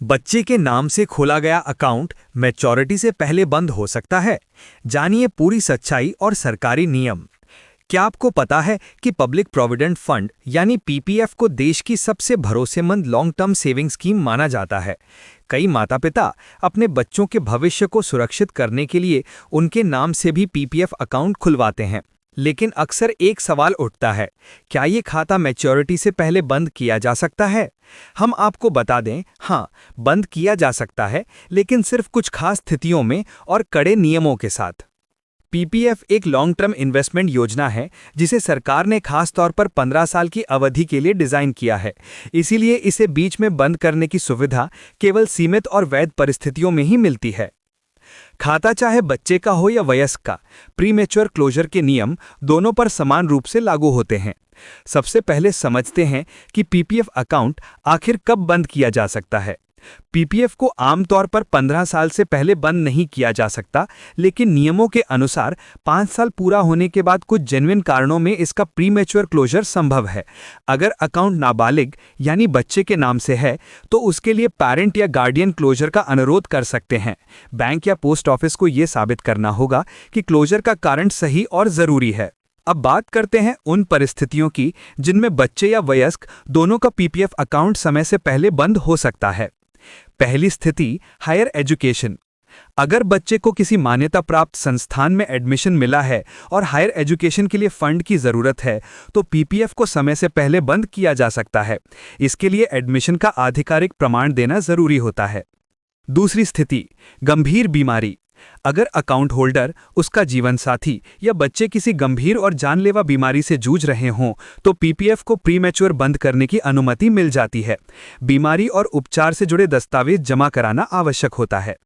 बच्चे के नाम से खोला गया अकाउंट मैच्योरिटी से पहले बंद हो सकता है। जानिए पूरी सच्चाई और सरकारी नियम। क्या आपको पता है कि पब्लिक प्रोविडेंट फंड यानी पीपीएफ को देश की सबसे भरोसेमंद लॉन्ग टर्म सेविंग स्कीम माना जाता है। कई माता-पिता अपने बच्चों के भविष्य को सुरक्षित करने के लिए उनके नाम से भी पीपीएफ अकाउंट खुलवाते हैं। लेकिन अक्सर एक सवाल उठता है, क्या ये खाता मैच्योरिटी से पहले बंद किया जा सकता है? हम आपको बता दें, हाँ, बंद किया जा सकता है, लेकिन सिर्फ कुछ खास स्थितियों में और कड़े नियमों के साथ। पीपीएफ एक लॉन्ग टर्म इन्वेस्टमेंट योजना है जिसे सरकार ने खास तौर पर 15 साल की अवधि के लिए डिज़ाइन किया है। इसीलिए इसे बीच में बंद करने की सुविधा केवल सीमित और वैध परिस्थितियों में ही मिलती है। खाता चाहे बच्चे का हो या वयस्क का, प्रीमेच्योर क्लोजर के नियम दोनों पर समान रूप से लागू होते हैं। सबसे पहले समझते हैं कि पीपीएफ अकाउंट आखिर कब बंद किया जा सकता है। पीपीएफ को आमतौर पर 15 साल से पहले बंद नहीं किया जा सकता, लेकिन नियमों के अनुसार 5 साल पूरा होने के बाद कुछ जेन्युइन कारणों में इसका प्रीमेच्योर क्लोजर संभव है। अगर अकाउंट नाबालिग यानी बच्चे के नाम से है, तो उसके लिए पेरेंट या गार्डियन क्लोजर का अनुरोध कर सकते हैं। बैंक या पोस्ट ऑफिस को यह साबित करना होगा कि क्लोजर का कारण सही और ज़रूरी है। अब बात करते हैं उन परिस्थितियों की जिनमें बच्चे या वयस्क दोनों का पीपीएफ अकाउंट समय से पहले बंद हो सकता है। पहली स्थिति, हायर एजुकेशन। अगर बच्चे को किसी मान्यता प्राप्त संस्थान में एडमिशन मिला है और हायर एजुकेशन के लिए फंड की ज़रूरत है, तो पीपीएफ को समय से पहले बंद किया जा सकता है। इसके लिए एडमिशन का आधिकारिक प्रमाण देना ज़रूरी होता है। दूसरी स्थिति, गंभीर बीमारी। अगर अकाउंट होल्डर, उसका जीवन साथी या बच्चे किसी गंभीर और जानलेवा बीमारी से जूझ रहे हों, तो पीपीएफ को प्रीमेच्योर बंद करने की अनुमति मिल जाती है। बीमारी और उपचार से जुड़े दस्तावेज जमा कराना आवश्यक होता है।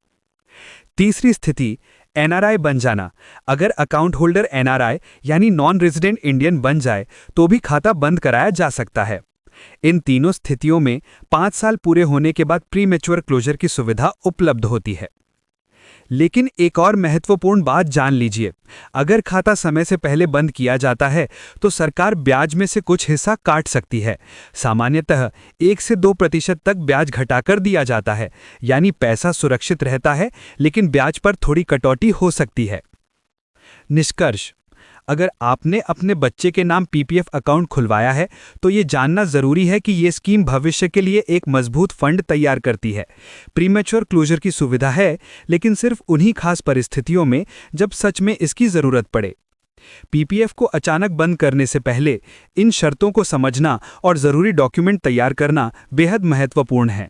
तीसरी स्थिति, एनआरआई बन जाना। अगर अकाउंट होल्डर एनआरआई यानी नॉन रेजिडेंट इंडियन बन जाए, तो भी खाता बंद कराया जा सकता है। इन तीनों स्थितियों में 5 साल पूरे होने के बाद प्रीमेच्योर क्लोजर की सुविधा उपलब्ध होती है। लेकिन एक और महत्वपूर्ण बात जान लीजिए, अगर खाता समय से पहले बंद किया जाता है, तो सरकार ब्याज में से कुछ हिस्सा काट सकती है। सामान्यतः 1 से 2% तक ब्याज घटाकर दिया जाता है, यानी पैसा सुरक्षित रहता है, लेकिन ब्याज पर थोड़ी कटौती हो सकती है। निष्कर्ष, अगर आपने अपने बच्चे के नाम पीपीएफ अकाउंट खुलवाया है, तो ये जानना ज़रूरी है कि ये स्कीम भविष्य के लिए एक मजबूत फंड तैयार करती है। प्रीमेच्योर क्लोजर की सुविधा है, लेकिन सिर्फ उन्हीं खास परिस्थितियों में जब सच में इसकी ज़रूरत पड़े। पीपीएफ को अचानक बंद करने से पहले इन शर्तों को समझना और ज़रूरी डॉक्यूमेंट तैयार करना बेहद महत्वपूर्ण है।